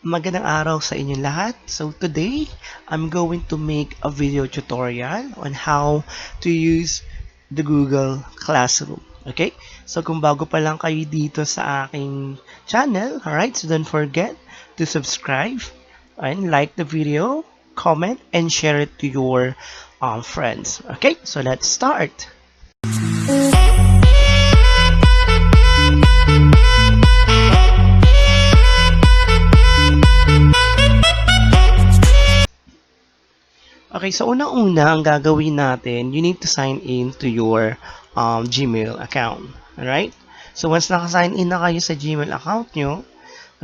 Magandang araw sa inyong lahat. So today, I'm going to make a video tutorial on how to use the Google Classroom. Okay? So kung bago pa lang kayo dito sa aking channel, alright, so don't forget to subscribe and like the video, comment, and share it to your friends. Okay? So let's start. Okay, so unang-una, ang gagawin natin, you need to sign in to your Gmail account. Alright? So, once naka-sign in na kayo sa Gmail account nyo,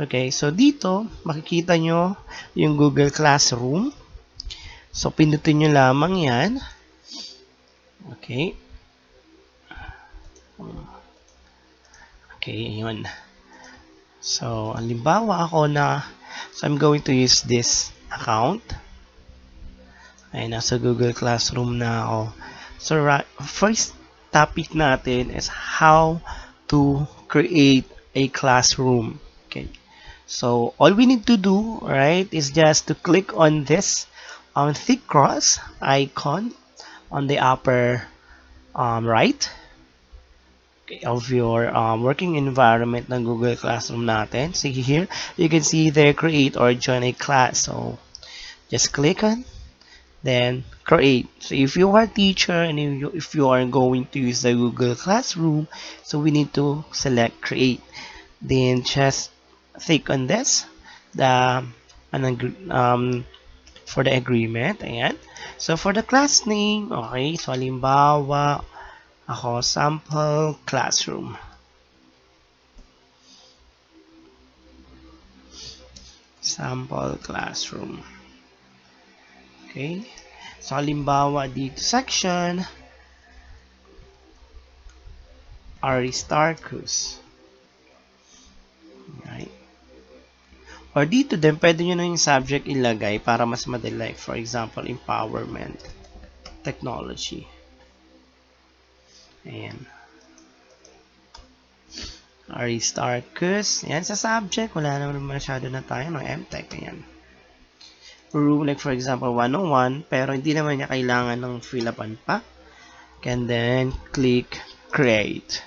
okay, so dito, makikita nyo yung Google Classroom. So, pindutin nyo lamang yan. Okay. Okay, ayun. So, halimbawa ako so I'm going to use this account. Ay, nasa Google Classroom na ako. So, first topic natin is how to create a classroom. Okay. So, all we need to do, right, is just to click on this thick cross icon on the upper right, okay, of your working environment ng Google Classroom natin. See here, you can see there, create or join a class. So, just click on then create. So if you are a teacher and if you are going to use the Google Classroom, so we need to select create. Then just click on this, for the agreement. Ayan. So for the class name, okay, so halimbawa ako sample classroom. Sample classroom. Okay. So, halimbawa dito section, Aristarchus. Right. Or dito din, pwede nyo na yung subject ilagay para mas madali. For example, empowerment, technology. Ayan. Aristarchus. Ayan sa subject. Wala naman masyado na tayo. M-Tech. Ayan. Room, like for example 101, pero hindi naman niya kailangan ng fill-upan pa. And then click create.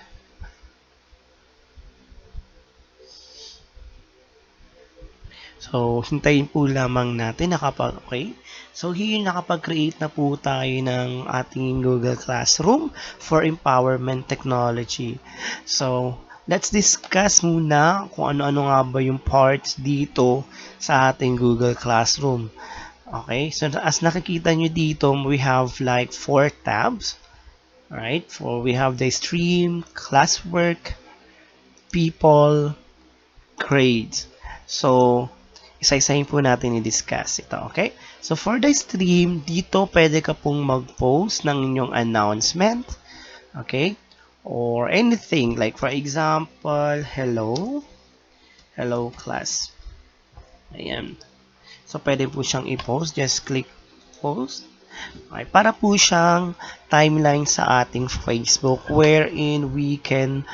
So hintayin po lamang natin okay. So here nakapag-create na po tayo ng ating Google Classroom for empowerment technology. So let's discuss muna kung ano-ano nga ba yung parts dito sa ating Google Classroom. Okay, so as nakikita nyo dito, we have like 4 tabs. Alright, we have the stream, classwork, people, grades. So, isa-isahin po natin i-discuss ito, okay? So, for the stream, dito pwede ka pong mag-post ng inyong announcement. Okay? Or anything like for example, hello class. Ayan. So pwede po siyang i-post, just click post. Okay, para po siyang timeline sa ating Facebook wherein we can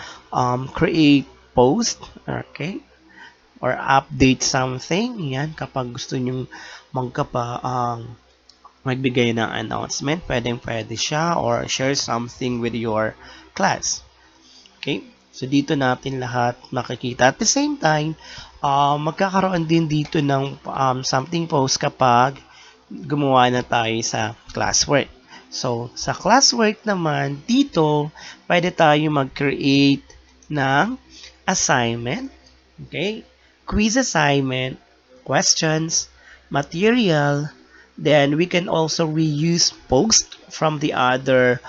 create post, okay? Or update something. Yan, kapag gusto nyong magbigay ng announcement, pwede siya or share something with your class. Okay? So, dito natin lahat makikita. At the same time, magkakaroon din dito ng something post kapag gumawa na tayo sa classwork. So, sa classwork naman, dito, pwede tayo mag-create ng assignment. Okay? Quiz assignment, questions, material, then we can also reuse post from the other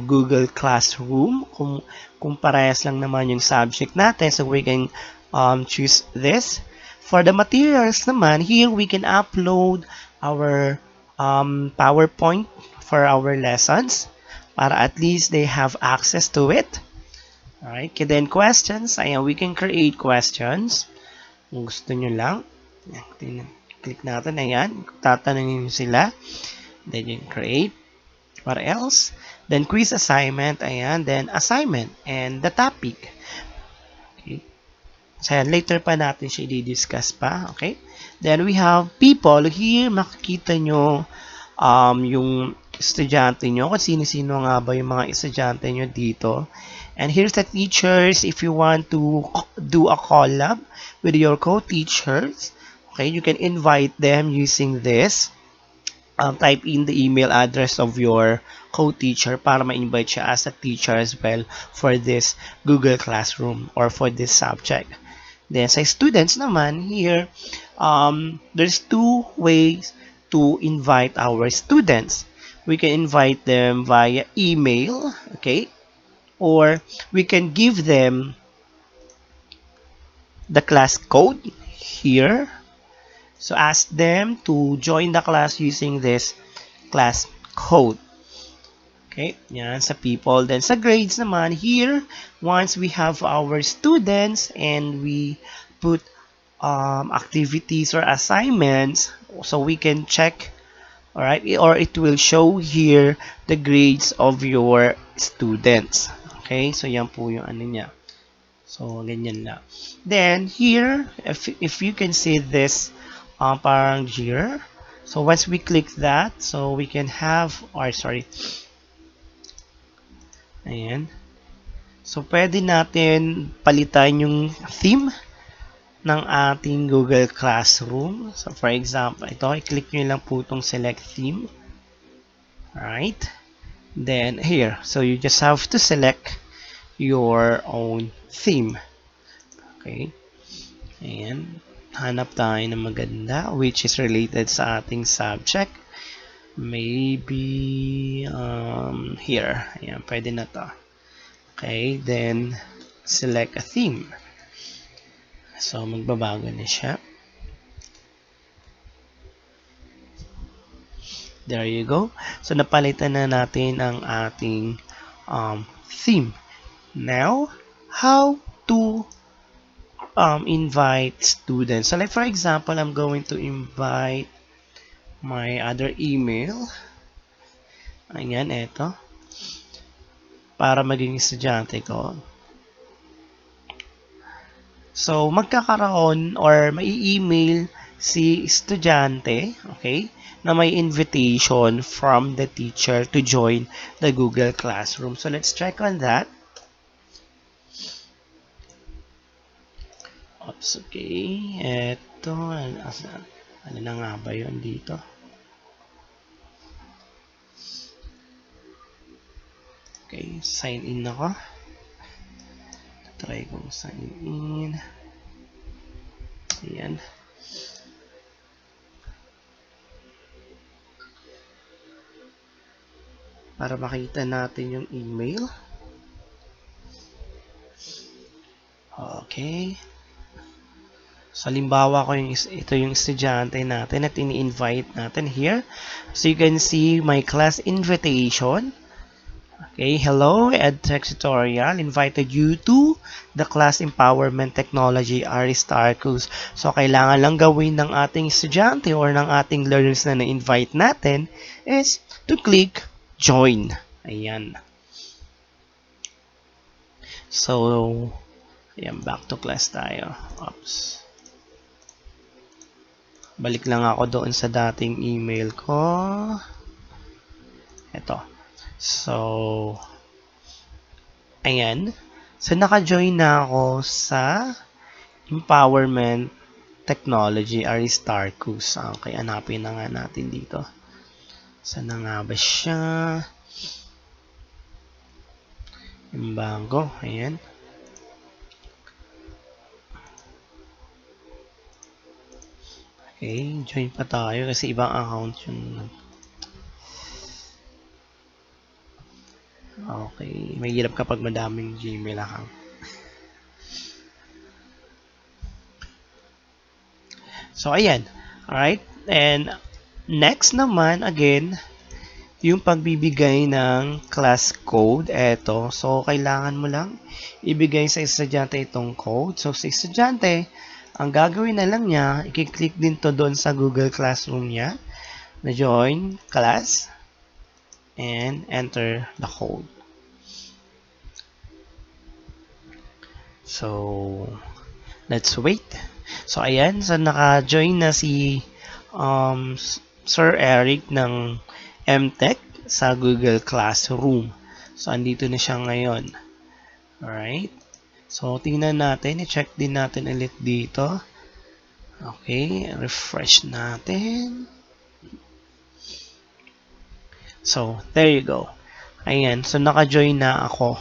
Google Classroom kung parehas lang naman yung subject natin, so we can choose this. For the materials naman, here we can upload our PowerPoint for our lessons para at least they have access to it. Alright, and then questions, ayan, we can create questions kung gusto nyo lang. Ayan, click natin, ayan, tatanungin nyo sila, then you create. What else? Then quiz assignment, ayan, then assignment, and the topic. Okay. So, later pa natin siya i-discuss pa, okay? Then we have people. Here, makikita nyo yung estudyante nyo, kung sino-sino nga ba yung mga estudyante nyo dito. And here's the teachers. If you want to do a collab with your co-teachers, okay, you can invite them using this. Type in the email address of your co-teacher para ma-invite siya as a teacher as well for this Google Classroom or for this subject. Then sa students naman, here, there's two ways to invite our students. We can invite them via email, okay? Or we can give them the class code here. So ask them to join the class using this class code. Okay, yan sa people. Then sa grades naman, here, once we have our students and we put activities or assignments, so we can check, alright, or it will show here the grades of your students. Okay, so yan po yung ano niya. So, ganyan lang. Then, here, if you can see this parang year, so once we click that, so we can have, or sorry, ayan. So, pwede natin palitan yung theme ng ating Google Classroom. So, for example, ito, i-click nyo lang po itong select theme. Alright. Then, here, so you just have to select your own theme. Okay. Ayan. Hanap tayo ng maganda which is related sa ating subject. Maybe here. Ayan, pwede na to. Okay, then select a theme. So, magbabago na siya. There you go. So, napalitan na natin ang ating theme. Now, how to invite students. So, like for example, I'm going to invite my other email. Ayan, eto. Para maging estudyante ko. So, magkakaroon or mai-email si estudyante, okay, na may invitation from the teacher to join the Google Classroom. So, let's check on that. Oops, okay. Eto, ano na nga ba yun dito? Okay, sign in ako. Try kong sign in. Ayan. Para makita natin yung email. Okay. So, halimbawa ko ito yung estudyante natin at ini-invite natin here. So, you can see my class invitation. Okay, hello, EdTech Tutorial invited you to the Class Empowerment Technology Star course. So, kailangan lang gawin ng ating estudyante or ng ating learners na na-invite natin is to click Join. Ayan. So, ayan, back to class tayo. Oops. Balik lang ako doon sa dating email ko. Ito. So, ayan. So, naka-join na ako sa Empowerment Technology Star course. Okay, hanapin na nga natin dito. Saan na nga ba siya? Yung bago. Ayan. Okay, join pa tayo kasi ibang account yung... Okay, may hirap kapag madaming Gmail account. So, ayan. Alright, and next naman, again, yung pagbibigay ng class code, eto. So, kailangan mo lang ibigay sa estudyante itong code. So, sa estudyante, ang gagawin na lang niya, i-click din to doon sa Google Classroom niya, na join class. and enter the code. So, let's wait. So, ayan. So, naka-join na si Sir Eric ng MTech sa Google Classroom. So, andito na siya ngayon. Alright. So, tingnan natin. I-check din natin ulit dito. Okay. Refresh natin. So, there you go. Ayan. So, naka-join na ako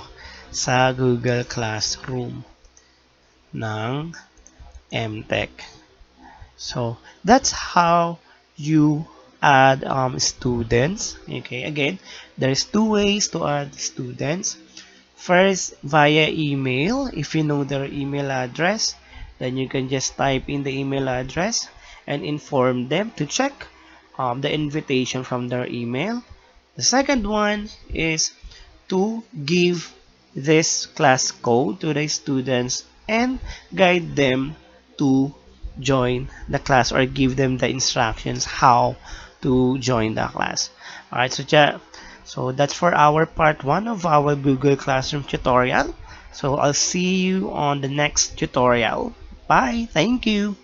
sa Google Classroom ng MTech. So, that's how you add students. Okay, again, there's two ways to add students. First, via email. If you know their email address, then you can just type in the email address and inform them to check the invitation from their email. The second one is to give this class code to the students and guide them to join the class or give them the instructions how to join the class. Alright, so that's for our part 1 of our Google Classroom tutorial. So I'll see you on the next tutorial. Bye. Thank you.